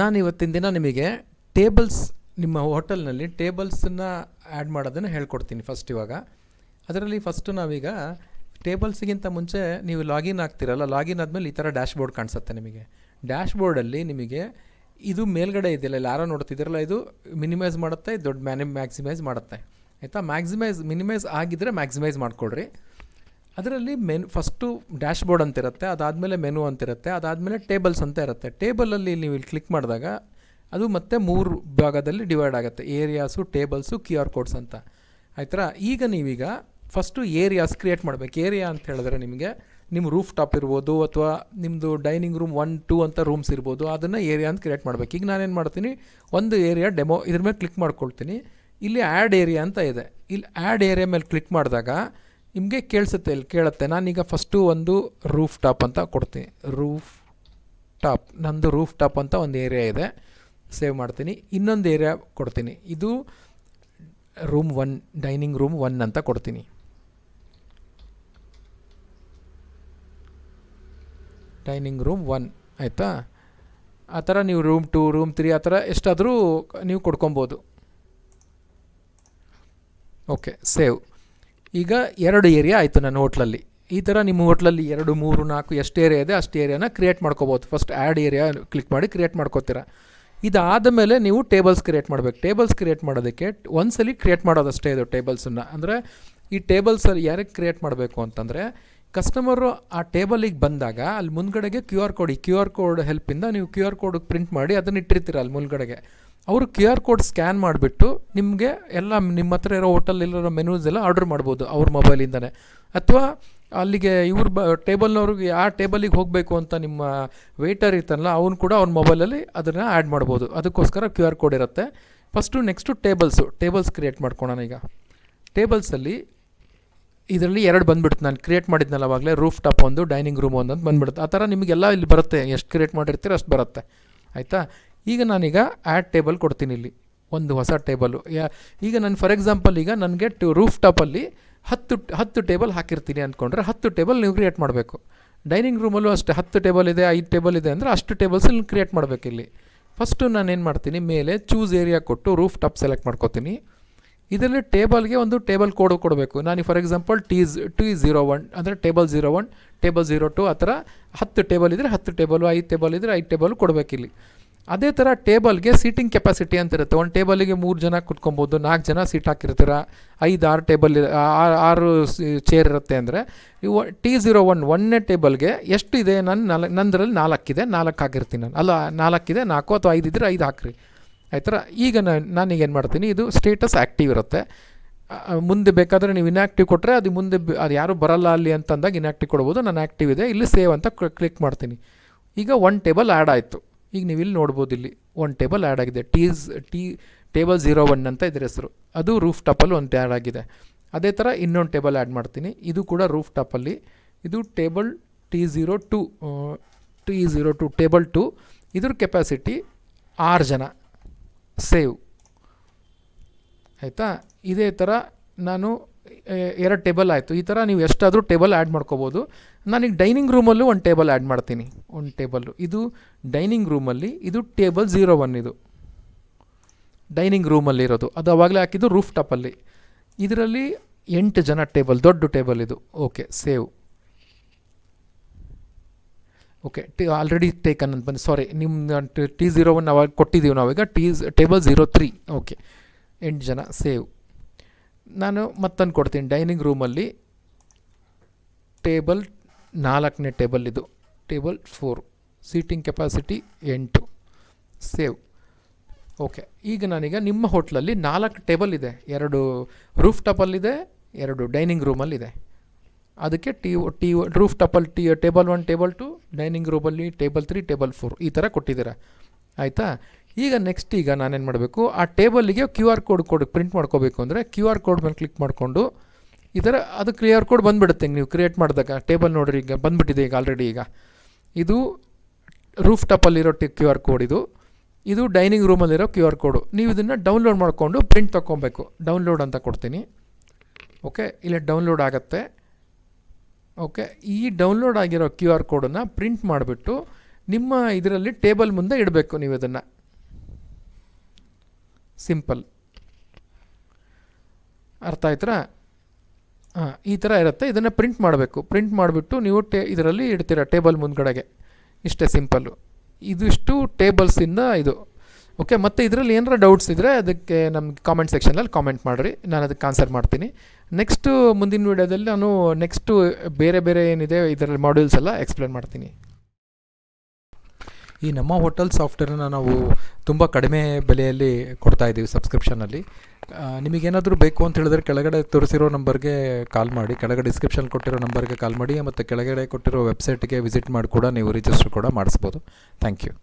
ನಾನು ಇವತ್ತಿನ ದಿನ ನಿಮಗೆ ಟೇಬಲ್ಸ್ ನಿಮ್ಮ ಹೋಟೆಲ್ನಲ್ಲಿ ಟೇಬಲ್ಸನ್ನು ಆ್ಯಡ್ ಮಾಡೋದನ್ನು ಹೇಳ್ಕೊಡ್ತೀನಿ ಫಸ್ಟ್ ಇವಾಗ. ಅದರಲ್ಲಿ ಫಸ್ಟು ನಾವೀಗ ಟೇಬಲ್ಸ್ಗಿಂತ ಮುಂಚೆ ನೀವು ಲಾಗಿನ್ ಆಗ್ತಿರಲ್ಲ, ಲಾಗಿನ್ ಆದಮೇಲೆ ಈ ಥರ ಡ್ಯಾಶ್ ಬೋರ್ಡ್ ಕಾಣಿಸುತ್ತೆ ನಿಮಗೆ. ಡ್ಯಾಶ್ ಬೋರ್ಡಲ್ಲಿ ನಿಮಗೆ ಇದು ಮೇಲ್ಗಡೆ ಇದೆಯಲ್ಲ, ಇಲ್ಲಿ ಯಾರೋ ನೋಡ್ತಿದ್ದೀರಲ್ಲ, ಇದು ಮಿನಿಮೈಸ್ ಮಾಡುತ್ತೆ, ದೊಡ್ಡ ಮ್ಯಾಕ್ಸಿಮೈಸ್ ಮಾಡುತ್ತೆ. ಆಯಿತಾ? ಮಿನಿಮೈಸ್ ಆಗಿದ್ದರೆ ಮ್ಯಾಕ್ಸಿಮೈಸ್ ಮಾಡಿಕೊಡ್ರಿ. ಅದರಲ್ಲಿ ಫಸ್ಟು ಡ್ಯಾಶ್ ಬೋರ್ಡ್ ಅಂತಿರುತ್ತೆ, ಅದಾದಮೇಲೆ ಮೆನು ಅಂತಿರುತ್ತೆ, ಅದಾದಮೇಲೆ ಟೇಬಲ್ಸ್ ಅಂತ ಇರುತ್ತೆ. ಟೇಬಲಲ್ಲಿ ನೀವು ಇಲ್ಲಿ ಕ್ಲಿಕ್ ಮಾಡಿದಾಗ ಅದು ಮತ್ತೆ 3 ಭಾಗದಲ್ಲಿ ಡಿವೈಡ್ ಆಗುತ್ತೆ: ಏರಿಯಾಸು, ಟೇಬಲ್ಸು, QR ಕೋಡ್ಸ್ ಅಂತ. ಆಯ್ತಾ? ಈಗ ನೀವೀಗ ಫಸ್ಟು ಏರಿಯಾಸ್ ಕ್ರಿಯೇಟ್ ಮಾಡಬೇಕು. ಏರಿಯಾ ಅಂತ ಹೇಳಿದ್ರೆ ನಿಮಗೆ ನಿಮ್ಮ ರೂಫ್ ಟಾಪ್ ಇರ್ಬೋದು, ಅಥವಾ ನಿಮ್ಮದು ಡೈನಿಂಗ್ ರೂಮ್ 1, 2 ಅಂತ ರೂಮ್ಸ್ ಇರ್ಬೋದು, ಅದನ್ನು ಏರಿಯಾ ಅಂತ ಕ್ರಿಯೇಟ್ ಮಾಡಬೇಕು. ಈಗ ನಾನೇನು ಮಾಡ್ತೀನಿ, ಒಂದು ಏರಿಯಾ ಡೆಮೋ ಇದ್ರ ಮೇಲೆ ಕ್ಲಿಕ್ ಮಾಡ್ಕೊಳ್ತೀನಿ. ಇಲ್ಲಿ ಆ್ಯಡ್ ಏರಿಯಾ ಅಂತ ಇದೆ. ಇಲ್ಲಿ ಆ್ಯಡ್ ಏರಿಯಾ ಮೇಲೆ ಕ್ಲಿಕ್ ಮಾಡಿದಾಗ ನಿಮಗೆ ಇಲ್ಲಿ ಕೇಳುತ್ತೆ. ನಾನೀಗ ಫಸ್ಟು ಒಂದು ರೂಫ್ ಟಾಪ್ ಅಂತ ಕೊಡ್ತೀನಿ. ನಂದು ರೂಫ್ ಟಾಪ್ ಅಂತ ಒಂದು ಏರಿಯಾ ಇದೆ, ಸೇವ್ ಮಾಡ್ತೀನಿ. ಇನ್ನೊಂದು ಏರಿಯಾ ಕೊಡ್ತೀನಿ, ಇದು ರೂಮ್ 1, ಡೈನಿಂಗ್ ರೂಮ್ 1 ಅಂತ ಕೊಡ್ತೀನಿ. ಡೈನಿಂಗ್ ರೂಮ್ 1 ಆಯಿತಾ? ಆ ಥರ ನೀವು ರೂಮ್ 2, ರೂಮ್ 3 ಆ ಥರ ಎಷ್ಟಾದರೂ ನೀವು ಕೊಡ್ಕೊಬೋದು. Okay, save. ಈಗ 2 ಏರಿಯಾ ಆಯಿತು ನನ್ನ ಹೋಟ್ಲಲ್ಲಿ. ಈ ಥರ ನಿಮ್ಮ ಹೋಟ್ಲಲ್ಲಿ 2, 3, 4 ಎಷ್ಟು ಏರಿಯಾ ಇದೆ ಅಷ್ಟು ಏರಿಯಾನ ಕ್ರಿಯೇಟ್ ಮಾಡ್ಕೋಬೋದು. ಫಸ್ಟ್ ಆ್ಯಡ್ ಏರಿಯಾ ಕ್ಲಿಕ್ ಮಾಡಿ ಕ್ರಿಯೇಟ್ ಮಾಡ್ಕೋತೀರ. ಇದಾದ ಮೇಲೆ ನೀವು ಟೇಬಲ್ಸ್ ಕ್ರಿಯೇಟ್ ಮಾಡಬೇಕು. ಟೇಬಲ್ಸ್ ಕ್ರಿಯೇಟ್ ಮಾಡೋದಕ್ಕೆ ಒಂದ್ಸಲಿ ಕ್ರಿಯೇಟ್ ಮಾಡೋದಷ್ಟೇ ಇದು ಟೇಬಲ್ಸನ್ನು. ಅಂದರೆ ಈ ಟೇಬಲ್ಸಲ್ಲಿ ಯಾರಿಗೆ ಕ್ರಿಯೇಟ್ ಮಾಡಬೇಕು ಅಂತಂದರೆ, ಕಸ್ಟಮರು ಆ ಟೇಬಲಿಗೆ ಬಂದಾಗ ಅಲ್ಲಿ ಮುಂದ್ಗಡೆಗೆ QR ಕೋಡ್ ಹೆಲ್ಪಿಂದ ನೀವು QR ಕೋಡ್ ಪ್ರಿಂಟ್ ಮಾಡಿ ಅದನ್ನು ಇಟ್ಟಿರ್ತೀರ ಅಲ್ಲಿ ಮುಂದ್ಗಡೆಗೆ. ಅವರು QR ಕೋಡ್ ಸ್ಕ್ಯಾನ್ ಮಾಡಿಬಿಟ್ಟು ನಿಮಗೆ ಎಲ್ಲ ನಿಮ್ಮ ಹತ್ರ ಇರೋ ಹೋಟೆಲಿರೋ ಮೆನೂಸ್ ಎಲ್ಲ ಆರ್ಡರ್ ಮಾಡ್ಬೋದು ಅವ್ರ ಮೊಬೈಲಿಂದನೇ. ಅಥವಾ ಅಲ್ಲಿಗೆ ಟೇಬಲ್ನವ್ರಿಗೆ ಆ ಟೇಬಲಿಗೆ ಹೋಗಬೇಕು ಅಂತ ನಿಮ್ಮ ವೆಯ್ಟರ್ ಇರ್ತಾನಲ್ಲ, ಅವನು ಕೂಡ ಅವ್ನ ಮೊಬೈಲಲ್ಲಿ ಅದನ್ನು ಆ್ಯಡ್ ಮಾಡ್ಬೋದು. ಅದಕ್ಕೋಸ್ಕರ QR ಕೋಡ್ ಇರುತ್ತೆ. ನೆಕ್ಸ್ಟು ಟೇಬಲ್ಸ್ ಕ್ರಿಯೇಟ್ ಮಾಡ್ಕೊಳೋಣ. ಈಗ ಟೇಬಲ್ಸಲ್ಲಿ ಇದರಲ್ಲಿ 2 ಬಂದುಬಿಡುತ್ತೆ. ನಾನು ಕ್ರಿಯೇಟ್ ಮಾಡಿದ್ನಲ್ಲ ಅವಾಗಲೇ, ರೂಫ್ ಟಾಪ್ 1, ಡೈನಿಂಗ್ ರೂಮ್ 1 ಅಂತ ಬಂದುಬಿಡುತ್ತೆ. ಆ ಥರ ನಿಮಗೆಲ್ಲ ಇಲ್ಲಿ ಬರುತ್ತೆ, ಎಷ್ಟು ಕ್ರಿಯೇಟ್ ಮಾಡಿರ್ತೀರೋ ಅಷ್ಟು ಬರುತ್ತೆ. ಆಯಿತಾ? ಈಗ ನಾನೀಗ ಆ್ಯಡ್ ಟೇಬಲ್ ಕೊಡ್ತೀನಿ. ಇಲ್ಲಿ ಒಂದು ಹೊಸ ಟೇಬಲು. ಈಗ ನಾನು ಫಾರ್ ಎಕ್ಸಾಂಪಲ್ ಈಗ ನನಗೆ ರೂಫ್ ಟಾಪಲ್ಲಿ 10 ಟೇಬಲ್ ಹಾಕಿರ್ತೀನಿ ಅಂದ್ಕೊಂಡ್ರೆ 10 ಟೇಬಲ್ ನೀವು ಕ್ರಿಯೇಟ್ ಮಾಡಬೇಕು. ಡೈನಿಂಗ್ ರೂಮಲ್ಲೂ ಅಷ್ಟೇ 10 ಟೇಬಲ್ ಇದೆ, 5 ಟೇಬಲ್ ಇದೆ ಅಂದರೆ ಅಷ್ಟು ಟೇಬಲ್ಸ್ ಇಲ್ಲಿ ಕ್ರಿಯೇಟ್ ಮಾಡಬೇಕು. ಇಲ್ಲಿ ಫಸ್ಟು ನಾನೇನು ಮಾಡ್ತೀನಿ, ಮೇಲೆ ಚೂಸ್ ಏರಿಯಾ ಕೊಟ್ಟು ರೂಫ್ ಟಾಪ್ ಸೆಲೆಕ್ಟ್ ಮಾಡ್ಕೋತೀನಿ. ಇದರಲ್ಲಿ ಟೇಬಲ್ಗೆ ಒಂದು ಟೇಬಲ್ ಕೋಡ್ ಕೊಡಬೇಕು. ನಾನು ಫಾರ್ ಎಕ್ಸಾಂಪಲ್ T01 ಅಂದರೆ ಟೇಬಲ್ 01, ಟೇಬಲ್ 02 ಆ ಥರ 10 ಟೇಬಲ್ ಇದ್ದರೆ 10 ಟೇಬಲು, 5 ಟೇಬಲ್ ಇದ್ದರೆ 5 ಟೇಬಲ್ ಕೊಡಬೇಕಿಲ್ಲಿ. ಅದೇ ಥರ ಟೇಬಲ್ಗೆ ಸೀಟಿಂಗ್ ಕೆಪಾಸಿಟಿ ಅಂತ ಇರುತ್ತೆ. ಒಂದು ಟೇಬಲಿಗೆ 3 ಜನ ಕುತ್ಕೊಬೋದು, 4 ಜನ ಸೀಟ್ ಹಾಕಿರ್ತೀರ, 5-6 ಟೇಬಲ್ 6 ಚೇರ್ ಇರುತ್ತೆ ಅಂದರೆ ಇವು T01 1ನೇ ಟೇಬಲ್ಗೆ ಎಷ್ಟು ಇದೆ, ನಂದರಲ್ಲಿ 4 ಇದೆ, 4 ಹಾಕಿರ್ತೀನಿ ನಾನು. ಅಲ್ಲ, 4 ಇದೆ, 4 ಅಥವಾ 5 ಇದ್ದರೆ 5 ಹಾಕ್ರಿ. ಆಯ್ತರ? ಈಗ ನಾನೀಗೇನು ಮಾಡ್ತೀನಿ, ಇದು ಸ್ಟೇಟಸ್ ಆ್ಯಕ್ಟಿವ್ ಇರುತ್ತೆ. ಮುಂದೆ ಬೇಕಾದರೆ ನೀವು ಇನ್ಯಾಕ್ಟಿವ್ ಕೊಟ್ಟರೆ ಅದು ಮುಂದೆ ಅದು ಯಾರೂ ಬರಲ್ಲ ಅಲ್ಲಿ ಅಂತಂದಾಗ ಇನ್ಯಾಕ್ಟಿವ್ ಕೊಡ್ಬೋದು. ನಾನು ಆ್ಯಕ್ಟಿವ್ ಇದೆ, ಇಲ್ಲಿ ಸೇವ್ ಅಂತ ಕ್ಲಿಕ್ ಮಾಡ್ತೀನಿ. ಈಗ 1 ಟೇಬಲ್ ಆ್ಯಡ್ ಆಯಿತು. ಈಗ ನೀವು ಇಲ್ಲಿ ನೋಡ್ಬೋದು, ಇಲ್ಲಿ 1 ಟೇಬಲ್ ಆ್ಯಡ್ ಆಗಿದೆ. ಟೇಬಲ್ 01 ಅಂತ ಇದ್ರ ಹೆಸರು. ಅದು ರೂಫ್ ಟಾಪಲ್ಲಿ 1 ಆ್ಯಡ್ ಆಗಿದೆ. ಅದೇ ಥರ ಇನ್ನೊಂದು ಟೇಬಲ್ ಆ್ಯಡ್ ಮಾಡ್ತೀನಿ. ಇದು ಕೂಡ ರೂಫ್ ಟಾಪಲ್ಲಿ. ಇದು ಟೇಬಲ್ T02 ಟೇಬಲ್ 2. ಇದ್ರ ಕೆಪಾಸಿಟಿ 6 ಜನ. ಸೇವ್. ಆಯಿತಾ? ಇದೇ ಥರ ನಾನು 2 ಟೇಬಲ್ ಆಯಿತು. ಈ ಥರ ನೀವು ಎಷ್ಟಾದರೂ ಟೇಬಲ್ ಆ್ಯಡ್ ಮಾಡ್ಕೋಬೋದು. ನಾನೀಗ ಡೈನಿಂಗ್ ರೂಮಲ್ಲೂ 1 ಟೇಬಲ್ ಆ್ಯಡ್ ಮಾಡ್ತೀನಿ. 1 ಟೇಬಲ್ಲು ಇದು ಡೈನಿಂಗ್ ರೂಮಲ್ಲಿ, ಇದು ಟೇಬಲ್ 01 ಇದು ಡೈನಿಂಗ್ ರೂಮಲ್ಲಿರೋದು. ಅದು ಆವಾಗಲೇ ಹಾಕಿದ್ದು ರೂಫ್ ಟಾಪಲ್ಲಿ. ಇದರಲ್ಲಿ 8 ಜನ ಟೇಬಲ್, ದೊಡ್ಡ ಟೇಬಲ್ ಇದು. Okay, save. Okay, already taken ಅಂತ ಬಂದು, ಸಾರಿ, ನಿಮ್ಮ T01 ಅವಾಗ ಕೊಟ್ಟಿದ್ದೀವಿ ನಾವೀಗ. ಟೇಬಲ್ 03. ಓಕೆ, 8 ಜನ. ಸೇವ್. ನಾನು ಮತ್ತೊಂದು ಕೊಡ್ತೀನಿ. ಡೈನಿಂಗ್ ರೂಮಲ್ಲಿ ಟೇಬಲ್ 4ನೇ ಟೇಬಲ್ ಇದು, table 4, seating capacity 8. Save. Okay, ಈಗ ನಾನೀಗ ನಿಮ್ಮ ಹೋಟ್ಲಲ್ಲಿ 4 ಟೇಬಲ್ ಇದೆ. 2 ರೂಫ್ ಟಾಪಲ್ಲಿದೆ, 2 ಡೈನಿಂಗ್ ರೂಮಲ್ಲಿದೆ. ಅದಕ್ಕೆ ರೂಫ್ ಟಾಪಲ್ಲಿ ಟೇಬಲ್ 1, ಟೇಬಲ್ 2, ಡೈನಿಂಗ್ ರೂಮಲ್ಲಿ ಟೇಬಲ್ 3, ಟೇಬಲ್ 4 ಈ ಥರ ಕೊಟ್ಟಿದ್ದೀರಾ. ಆಯಿತಾ? ಈಗ ನೆಕ್ಸ್ಟ್ ಈಗ ನಾನೇನು ಮಾಡಬೇಕು, ಆ ಟೇಬಲ್ಲಿಗೆ QR ಕೋಡ್ ಪ್ರಿಂಟ್ ಮಾಡ್ಕೋಬೇಕು ಅಂದರೆ QR ಕೋಡ್ ಮೇಲೆ ಕ್ಲಿಕ್ ಮಾಡಿಕೊಂಡು ಈ ಥರ ಅದು QR ಕೋಡ್ ಬಂದುಬಿಡುತ್ತೆ. ನೀವು ಕ್ರಿಯೇಟ್ ಮಾಡಿದಾಗ ಟೇಬಲ್ ನೋಡಿರಿ, ಈಗ ಬಂದುಬಿಟ್ಟಿದೆ ಈಗ ಆಲ್ರೆಡಿ. ಈಗ ಇದು ರೂಫ್ ಟಾಪಲ್ಲಿರೋ QR ಕೋಡ್, ಇದು ಡೈನಿಂಗ್ ರೂಮಲ್ಲಿರೋ QR ಕೋಡು. ನೀವು ಇದನ್ನು ಡೌನ್ಲೋಡ್ ಮಾಡಿಕೊಂಡು ಪ್ರಿಂಟ್ ತೊಗೊಬೇಕು. ಡೌನ್ಲೋಡ್ ಅಂತ ಕೊಡ್ತೀನಿ. ಓಕೆ, ಇಲ್ಲಿ ಡೌನ್ಲೋಡ್ ಆಗುತ್ತೆ. ಓಕೆ, ಈ ಡೌನ್ಲೋಡ್ ಆಗಿರೋ QR ಕೋಡನ್ನು ಪ್ರಿಂಟ್ ಮಾಡಿಬಿಟ್ಟು ನಿಮ್ಮ ಇದರಲ್ಲಿ ಟೇಬಲ್ ಮುಂದೆ ಇಡಬೇಕು ನೀವು ಇದನ್ನು. ಸಿಂಪಲ್. ಅರ್ಥ ಆಯ್ತಾ? ಹಾಂ, ಈ ಥರ ಇರುತ್ತೆ. ಇದನ್ನು ಪ್ರಿಂಟ್ ಮಾಡಬೇಕು. ಪ್ರಿಂಟ್ ಮಾಡಿಬಿಟ್ಟು ನೀವು ಇದರಲ್ಲಿ ಇಡ್ತೀರಾ ಟೇಬಲ್ ಮುಂದ್ಗಡೆಗೆ. ಇಷ್ಟೇ ಸಿಂಪಲ್ಲು. ಇದಿಷ್ಟು ಟೇಬಲ್ಸಿಂದ ಇದು. ಓಕೆ, ಮತ್ತು ಇದರಲ್ಲಿ ಏನಾರ ಡೌಟ್ಸ್ ಇದ್ದರೆ ಅದಕ್ಕೆ ನಮ್ಗೆ ಕಾಮೆಂಟ್ ಸೆಕ್ಷನಲ್ಲಿ ಕಾಮೆಂಟ್ ಮಾಡಿರಿ, ನಾನು ಅದಕ್ಕೆ ಆನ್ಸರ್ ಮಾಡ್ತೀನಿ. ನೆಕ್ಸ್ಟು ಮುಂದಿನ ವೀಡಿಯೋದಲ್ಲಿ ನಾನು ನೆಕ್ಸ್ಟು ಬೇರೆ ಬೇರೆ ಏನಿದೆ ಇದರಲ್ಲಿ ಮಾಡ್ಯೂಲ್ಸ್ ಎಲ್ಲ ಎಕ್ಸ್ಪ್ಲೇನ್ ಮಾಡ್ತೀನಿ. ಈ ನಮ್ಮ ಹೋಟೆಲ್ ಸಾಫ್ಟ್ವೇರನ್ನ ನಾವು ತುಂಬ ಕಡಿಮೆ ಬೆಲೆಯಲ್ಲಿ ಕೊಡ್ತಾಯಿದ್ದೀವಿ ಸಬ್ಸ್ಕ್ರಿಪ್ಷನಲ್ಲಿ. ನಿಮಗೇನಾದರೂ ಬೇಕು ಅಂತ ಹೇಳಿದ್ರೆ ಕೆಳಗಡೆ ತೋರಿಸಿರೋ ನಂಬರ್ಗೆ ಕಾಲ್ ಮಾಡಿ, ಕೆಳಗಡೆ ಡಿಸ್ಕ್ರಿಪ್ಷನ್ ಕೊಟ್ಟಿರೋ ನಂಬರ್ಗೆ ಕಾಲ್ ಮಾಡಿ, ಮತ್ತು ಕೆಳಗಡೆ ಕೊಟ್ಟಿರೋ ವೆಬ್ಸೈಟ್ಗೆ ವಿಸಿಟ್ ಮಾಡಿ ಕೂಡ ನೀವು ರಿಜಿಸ್ಟರ್ ಕೂಡ ಮಾಡಿಸ್ಬೋದು. Thank you.